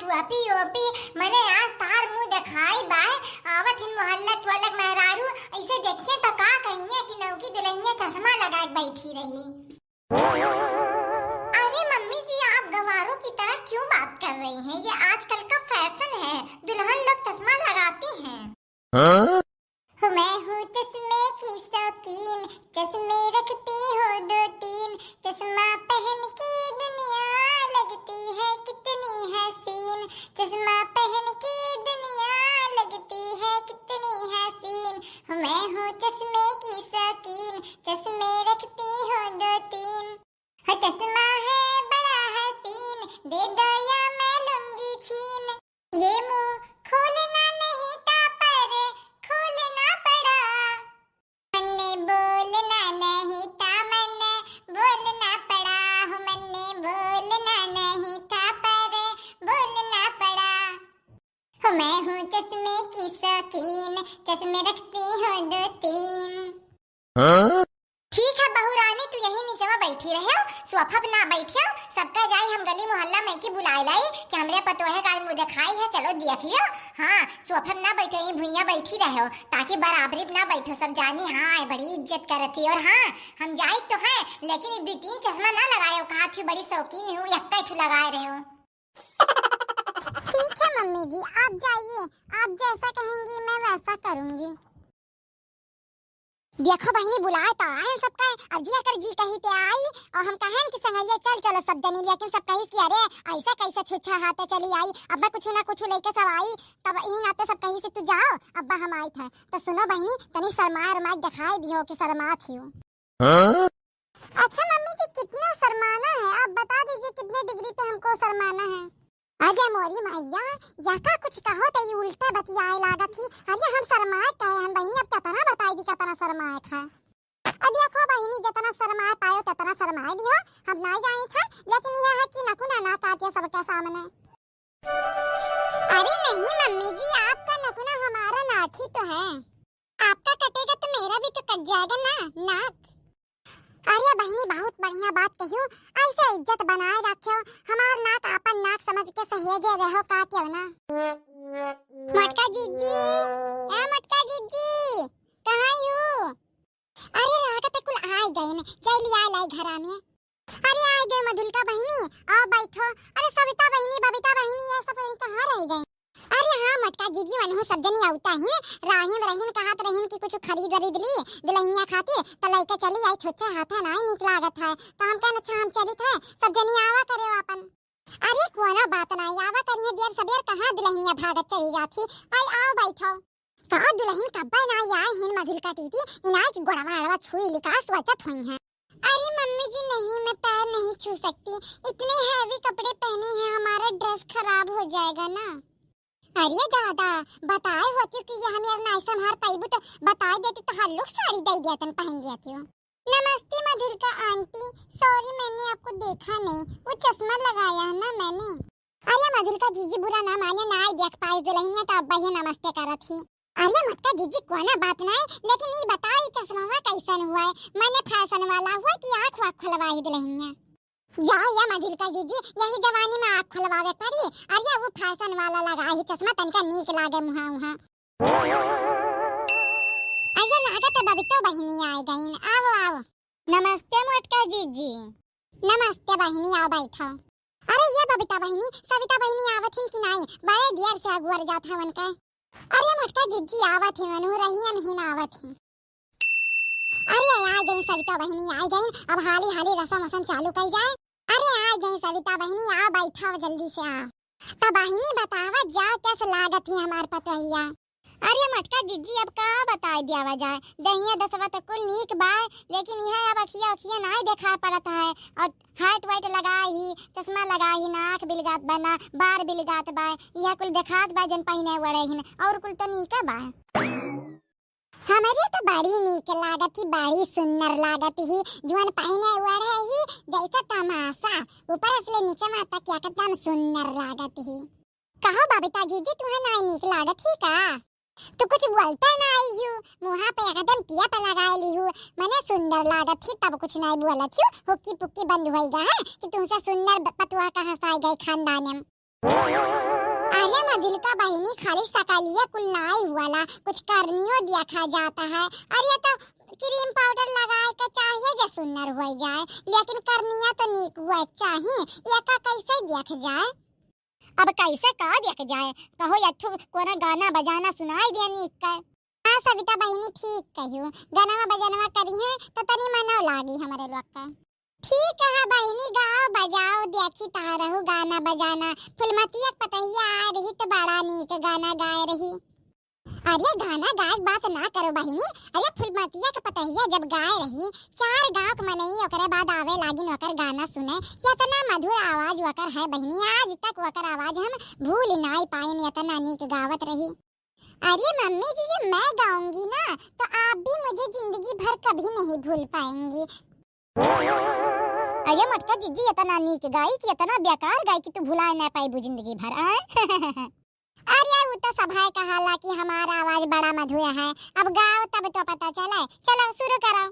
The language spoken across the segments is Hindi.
फुआपी ओपी मने आज तार मुंह दिखाई बाय आवत हिन मोहल्ला टोलक मेहरारू ऐसे देखिए तो का कहिए कि नौकी दुल्हनिया चश्मा लगा के बैठी रही। अरे मम्मी जी आप गवारों की तरह क्यों बात कर रही हैं? ये आजकल का फैशन है, दुल्हन लोग चश्मा लगाती हैं। हाँ? मैं हूँ चश्मे की शौकीन, चश्मे रखती हूँ 2-3, चश्मा पहन के दुनिया लगती है कितनी हसीन, चश्मा पहन के दुनिया लगती है कितनी हसीन। मैं हूँ चश्मे की शौकीन, चश्मे रखती हूँ 2-3, चश्मा है बड़ा हसीन, दे दो या मैं लूंगी छीन। ये मुंह खोलना नहीं था पर खोलना पड़ा, मैंने बोलना नहीं था मैंने बोलना पड़ा, मैंने बोलना नहीं था पर बोलना पड़ा। मैं हूँ चश्मे की शौकीन, चश्मे रखती हूँ 2-3। हाँ? ठीक है बहुरानी तू यही नीचे में बैठी रहे हो, सोफा पे ना बैठियो, सबका जाई हम गली मोहल्ला में की बुलाए लाई कि हमरे पतोहे काल मुंह दिखाई है, चलो देख लियो। हाँ सोफा पे ना बैठो, यही भुइया बैठी रहो ताकि बराबरी ना बैठो, सब जानी हाँ बड़ी इज्जत करती। और हाँ हम जाई तो है लेकिन 2-3 चश्मा ना लगाए, कहा थी बड़ी शौकीन हूँ, यक्का ठू लगाए रहे हो। ठीक है मम्मी जी आप जाइए, आप जैसा कहेंगी मैं वैसा करूंगी। देखो बहनी बुलाए तो आए सबका, अब जी अकर जी कही ते आई और हम कहें कि संगरिया चल चलो सब जनी, लेकिन सब कही कि अरे ऐसा कैसा छुच्छा हाथे चली आई, अब्बा कुछ ना कुछ लेके सब आई, तब यही नाते सब कही से तू जाओ अब्बा हम आई थे। तो सुनो बहनी तनी शर्मा दिखाई दियो कि शर्मा थी हो। हाँ? अच्छा मम्मी जी कितना शर्माना है आप बता दीजिए, कितने डिग्री पे हमको शर्माना है? अरे मोरी मैया या का कुछ कहो तो ये उल्टा बतियाए लागत थी। अरे हम शर्माए कहे हम बहनी, अब कितना बताई दी कितना शर्माए था। अब देखो बहनी जितना शर्माए पायो उतना शर्माए दियो, हम ना जाए था, लेकिन यह है कि नकुना ना काटे सबके सामने। अरे नहीं मम्मी जी आपका नकुना हमारा नाक ही तो है, आपका कटेगा तो मेरा भी तो कट जाएगा ना नाक। अरे बहनी बहुत बढ़िया बात कहियो, ऐसे इज्जत बनाए रखियो, हमार नाक आपन नाक समझ के सहेजे रहो काटियो ना। मटका जीजी ए मटका जीजी कहाँ हो? अरे लागत कुल आ गए ने, चली आ लाई घरा में। अरे आ गए मधुलिका बहनी आओ बैठो। अरे सविता बहनी बबीता बहनी ये सब कहाँ रह गए? अरे हाँ मटका जीजी मनहु सब जनी आवता ही राहिन रहीन कहत रहीन कि कुछ खरीद ली दुल्हनिया खातिर, तो लइके चली आई छोटे हाथे ना निक लागत है, तो हम कहन अच्छा हम चली थे सब जनी आवा करे अपन। अरे कोना बात ना आवा करिए देर सबेर कहाँ दुल्हनिया भागत चली जाती, आई आओ बैठो। कहाँ दुल्हन कब्बा ना आए हिन मधुलिका दीदी इनाई की गोड़वा छुई लिकास तो अच्छा हुई है। अरे मम्मी जी नहीं मैं पैर नहीं छू सकती, इतने हैवी कपड़े पहने हैं हमारा ड्रेस खराब हो जाएगा ना। अरे दादा बताए होती कि ये हमें ना ऐसा मार पाइबू तो बता देती तो हर लोग साड़ी दे दिया तन पहन जाती हो। नमस्ते मधुलिका आंटी, सॉरी मैंने आपको देखा नहीं, वो चश्मा लगाया है ना मैंने। अरे मधुलिका जीजी बुरा ना माने ना आई देख पाई दुल्हनिया तो अब्बा ये नमस्ते करत थी। अरे मटका जीजी कोना बात ना है, लेकिन ये बताई चश्मा कैसन हुआ है, मैंने फैशन वाला हुआ कि आँख वाँख खुलवाई दुल्हनिया। जाओ या मधुलिका दीदी यही जवानी में आँख खुलवावे पड़ी, अरे वो फैशन वाला लगा ही चश्मा तनका नीक लागे मुहा मुहा। अरे लागत बबीता बहनी आ गई, आओ आओ। नमस्ते मटका जीजी। नमस्ते बहनी आओ बैठो। अरे ये बबीता बहनी सविता बहनी आवत हिन कि नहीं, बड़े देर से अगुवर जात हवन का। अरे मटका जीजी आवत हिन नु रहियन हिन आवत हिन। अरे आ गई सविता बहनी आ गई, अब हाली हाली रसम वसम चालू कर जाए। अरे आ गई सविता बहनी आ बैठा जल्दी से आ। तो बहनी बतावा जाओ कैसे लागत है हमार पतोहिया। अरे मटका जीजी अब का बताए दियावा जाए, दहिया दसवा तो कुल नीक बाय, लेकिन यह अब अखिया अखिया नहीं देखा पड़त है, और हाथ वाइट लगा ही चश्मा लगा ही नाक बिलगात बना बार बिलगात बाय, यह कुल देखात बाय जन पहिने वड़े हिन और कुल तो नीक बाय। हमारे तो बड़ी नीक लागत ही, बड़ी सुंदर लागत ही, जुआन पहने वड़े ही जैसा तमाशा ऊपर से नीचे में तक क्या एकदम सुंदर लागत ही। कहो बबीता जीजी तुम्हें नहीं नीक लागत ही का? तो कुछ बोलता ना आई हूँ, मुँह पे एकदम पिया पे लगाए ली हूँ, मैंने सुंदर लागत थी तब कुछ नहीं बोला थी, हुक्की पुक्की बंद हो गया है कि तुमसे सुंदर पतुआ कहाँ से आ गई खानदान में। अरे मधुलिका बहिनी खाली सकालिया कुल नाई हुआला कुछ करनियो देखा जाता है। अरे तो क्रीम पाउडर लगाए के चाहिए जो सुंदर हो जाए, लेकिन करनिया तो नीक हुआ चाहिए। ये का कैसे देख जाए? अब कैसे का देख जाए? कहो यथु कोना गाना बजाना सुनाई दे नीक का। हाँ सविता बहिनी ठीक कहियो, गाना बजाना करी है तो तनी मनो लागी हमारे लोग का। ठीक है बहिनी, गाओ बजाओ देखी ता रहू गाना बजाना। फुलमतिया पतैया आ रही तो बड़ा नीक गाना गाए रही। अरे गाना गायक बात ना करो बहिनी। अरे फुलमतिया के पतैया जब गाए रही, चार गांव के मनई ओकरे बाद आवे लागिन ओकर गाना सुने। इतना मधुर आवाज ओकर है बहिनी, आज तक ओकर आवाज हम भूल नहीं पाइन, इतना नीक गावत रही। अरे मम्मी जी जब मैं गाऊंगी ना तो आप भी मुझे जिंदगी भर कभी नहीं भूल पाएंगी। अरे मटका जिज्जी इतना नीक गाई कि इतना बेकार गाई कि तू भुला ना पाई जिंदगी भर। अरे वो तो सभाए कहाला कि हमारा आवाज बड़ा मधुर है, अब गाओ तब तो पता चले। चलो शुरू करो।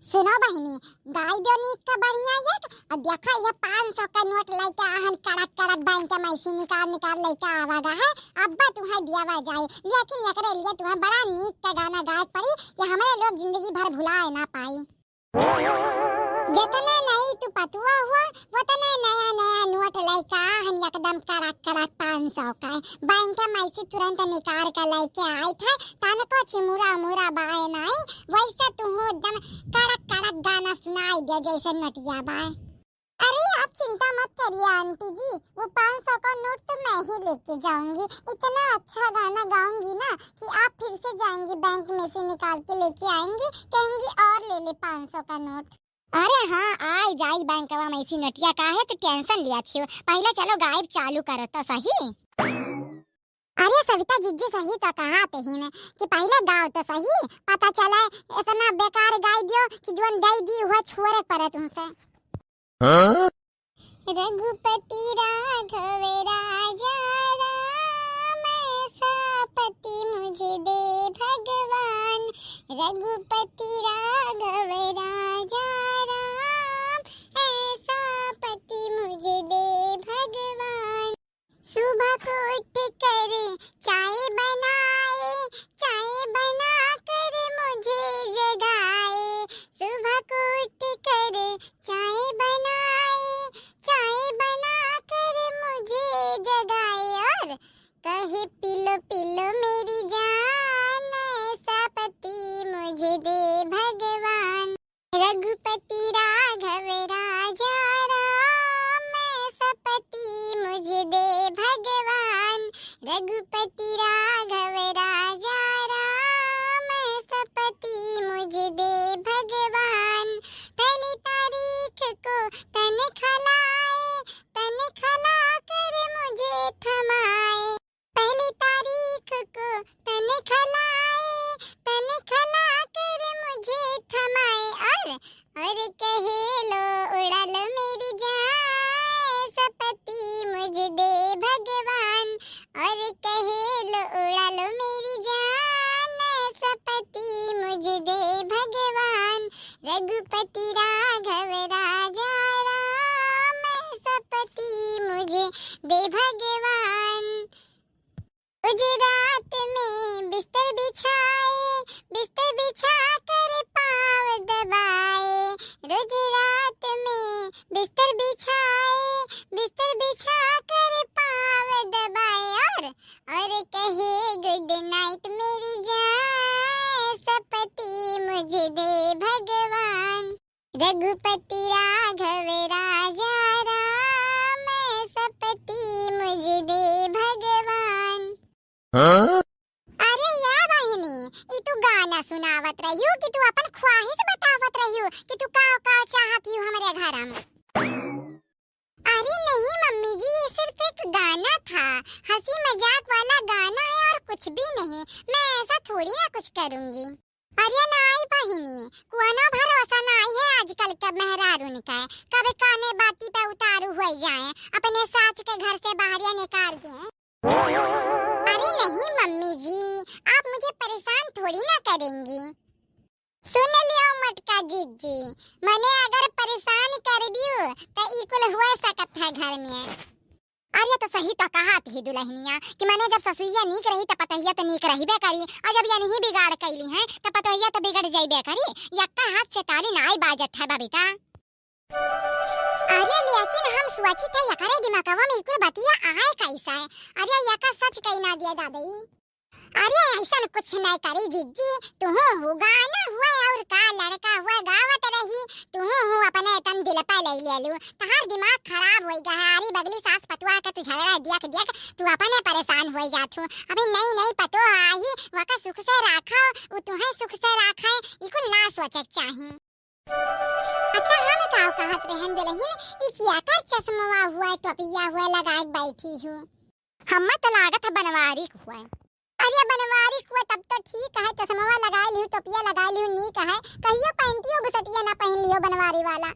सुनो बहिनी, गाई दो नीक का बढ़िया ये। और देखो ये 500 का नोट लेके आहन कड़क कड़क बैंक के मैसी निकाल निकाल लेके आवागा है। अब्बा तुम्हें दियावा जाए, लेकिन एकरे लिए तुम्हें बड़ा नीक का गाना गाए पड़ी कि हमारे लोग जिंदगी भर भुलाए ना पाई। जितना नहीं तू पतुआ हुआ उतना नया नया नोट लेके आहन एकदम कड़क कड़क 500 का। बैंक में ऐसे तुरंत निकाल के लेके आए थे, तन को चिमुरा मुरा बाय नहीं, वैसे तू एकदम कड़क कड़क गाना सुनाई दे जैसे नटिया बाय। अरे आप चिंता मत करिए आंटी जी, वो 500 का नोट तो मैं ही लेके जाऊंगी। इतना अच्छा गाना गाऊंगी ना कि आप फिर से जाएंगी बैंक में से निकाल के लेके आएंगी, कहेंगी और ले ले 500 का नोट। अरे हाँ आई जाई बैंकवा में ऐसी नटिया का है तो टेंशन लिया थियो। पहले चलो गायब चालू करो तो सही। अरे सविता जिज्जी सही तो कहा ही ने कि पहले गाओ तो सही, पता चला इतना बेकार गाई दियो कि जोन दई दी हुआ छोरे पड़े तुमसे। रघुपति राघव राजा राम, ऐसा पति मुझे दे भगवान। रघुपति राघव राजा राम, ऐसा पति मुझे दे भगवान। सुबह को उठ कर चाय बनाए, चाय बना कर मुझे जगाए। सुबह को उठ कर चाय बनाए, चाय बना कर मुझे जगाए। और कहे पिलो पिलो मेरी जान, ऐसा पति मुझे दे भगवान। रघुपति राघव राजा राम, ऐसा पति मुझे दे भगवान। रघुपति राघव राजा राम, ऐसा पति मुझे दे भगवान। पहली तारीख को तन खलाए, तन खला कर मुझे थमाए। पहली तारीख को तन खलाए, तन खला कर मुझे थमाए। और कहे लो उड़ा लो मेरी जान, सपति मुझे दे भगवान। और कहे लो उड़ा लो मेरी जान, सपति मुझे दे भगवान। रघुपति राघव राजा राम, सपति मुझे दे भगवान। गुजरात में बिस्तर बिछाए, बिस्तर बिछा कर पाँव दबाए। रोज रात में बिस्तर बिछाए, बिस्तर बिछा कर पाँव दबाए। और कहे गुड नाइट मेरी जान, सपति मुझे दे भगवान। रघुपति राघव राजा राम, सपति मुझे दे भगवान। अरे या बहिनी, ई तू गाना सुनावत रहियो कि तू अपन ख्वाहिश बतावत रहियो कि तू का चाहती हो हमारे घर में? अरे नहीं मम्मी जी, ये सिर्फ एक गाना था, हंसी मजाक वाला गाना है और कुछ भी नहीं। मैं ऐसा थोड़ी ना कुछ करूंगी। अरे नाई बहिनी, कोनो भरोसा नहीं है आजकल के मेहरारू का, कभी काने बाती पे उतारू हो जाए, अपने सास के घर से बाहर निकाल दिए। अरे नहीं मम्मी जी, आप मुझे परेशान थोड़ी ना करेंगी। सुन लियो मटका जिज्जी, मने अगर परेशान कर दियो तो इकुल हुआ सकत है घर में। अरे तो सही तो कहा थी दुल्हनिया कि मैंने जब ससुइया नीक रही तो पतहिया तो नीक रहीबे करी, और जब ये नहीं बिगाड़ कैली है तो पतहिया तो बिगड़ जाइबे करी। यक्का हाथ से ताली नाई बाजत है बबीता। अरे लेकिन हम सोची थे यकरे दिमागवा में इकुल बतिया आए कैसा है। अरे यका सच कही ना दिया दादी। अरे ऐसा कुछ नहीं करी जीजी, तू होगा ना हुआ और का लड़का हुआ गावत रही, तू अपने तम दिल पे ले लू, तहार दिमाग खराब होई गा। हारी बगली सास पतुआ के तू झगड़ा देख देख तू अपने परेशान होई जाथू। अभी नई नई पतो आई वका सुख से राखो, उ तुहे सुख से राखे, इकुल ना सोचे चाहिए। अच्छा हम का कहत रहन दुल्हन, ई किया कर चश्मा हुआ टोपिया हुआ लगाए बैठी हूँ। हम तो लागत है बनवारी हुआ। अरे बनवारी हुआ तब तो ठीक है, चश्मा लगाए लियो टोपिया लगाए लियो नी कहे, कहियो पैंटियो बुसटिया ना पहन लियो बनवारी वाला।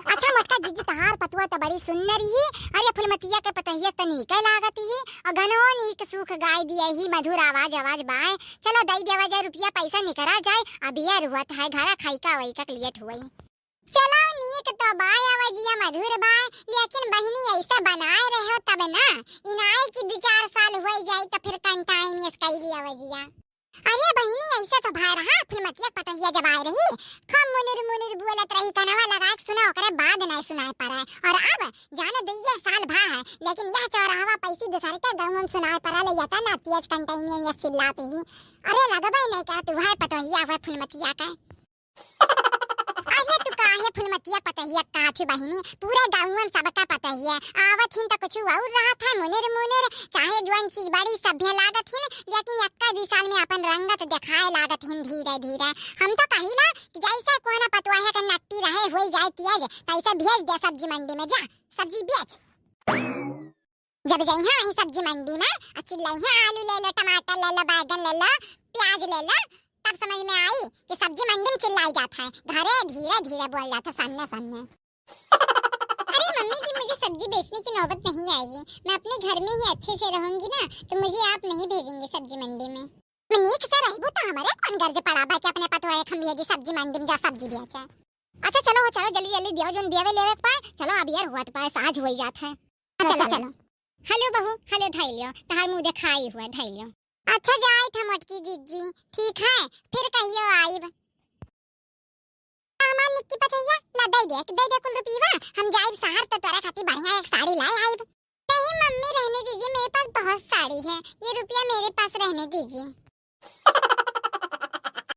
अच्छा मोटका जीजी तहार पतुआ तो बड़ी सुंदर ही। अरे फुलमतिया के पतहिया तो नीक लागत ही, और गनो नीक सुख गाय दिए ही, मधुर आवाज आवाज बाय। चलो दई देवा जाए रुपया पैसा निकरा जाए, अब ये रुआत है घरा खाइका वही का लेट हुई। चलो नीक तो बाय आवाजिया मधुर बाय, लेकिन बहिनी ऐसा बनाए रहो तब ना, इनाई की 2-4 साल हो जाए तो फिर कंटाइनियस कैली आवाजिया। अरे बहिनी ऐसा तो भाई रहा फिल्मतिया पतहिया जब आए रही, खम मुनुर बोलत रही, कनवा लगा के सुना ओकरे बाद नहीं सुनाए पड़ा। और अब जाने 2 साल भा है, लेकिन यह चौराहा पैसी दूसरे के दम हम सुनाए पड़ा ले जाता ना तेज कंटाइनियस चिल्लाती ही। अरे लगबे नहीं का तू है पतहिया हुआ फिल्मतिया का। अरे तू काहे फुलमतिया पतहिया काथी बहिनी, पूरे गांव में सबका पतहिया आवत हिन त कुछ और रहा था मुनर चाहे जवन चीज बड़ी सभ्य लागत हिन, लेकिन यक्का 2 साल में अपन रंगत दिखाए लागत हिन धीरे धीरे। हम तो कहिला कि जैसे कोना पतवाहे के नट्टी रहे होई जाए तेज, तैसे भेज दे सब्जी मंडी में, जा सब्जी बेच। जब जइहा वही सब्जी मंडी में चिल्लाइहा आलू ले लो, टमाटर ले लो, बैगन ले लो, प्याज ले लो, तब समझ में आई कि सब्जी मंडी में चिल्लाई जाता है, घरे धीरे धीरे बोल जाता सामने सामने। अरे मम्मी जी मुझे सब्जी बेचने की नौबत नहीं आएगी, मैं अपने घर में ही अच्छे से रहूंगी ना, तो मुझे आप नहीं भेजेंगे सब्जी मंडी में। मैं नीक से रहबू तो हमारे कौन गर्ज पड़ा बा कि अपने पतवाए खम यदि सब्जी मंडी में जा सब्जी बेचे। अच्छा चलो चलो जल्दी जल्दी दियो जोन देवे लेवे पाए, चलो अब यार हुआ तो पाए साज होई जात है। चलो चलो हेलो बहू हेलो धैलियो, तहार मुंह देखाई हुआ धैलियो। अच्छा जाए था मोटकी जीजी, ठीक है फिर कहियो आइब। हमार निक्की पतैया ला दे कुल रुपीवा, हम जाइब शहर तो तोरा खातिर बढ़िया एक साड़ी लाए आइब। नहीं मम्मी रहने दीजिए, मेरे पास बहुत साड़ी है, ये रुपया मेरे पास रहने दीजिए।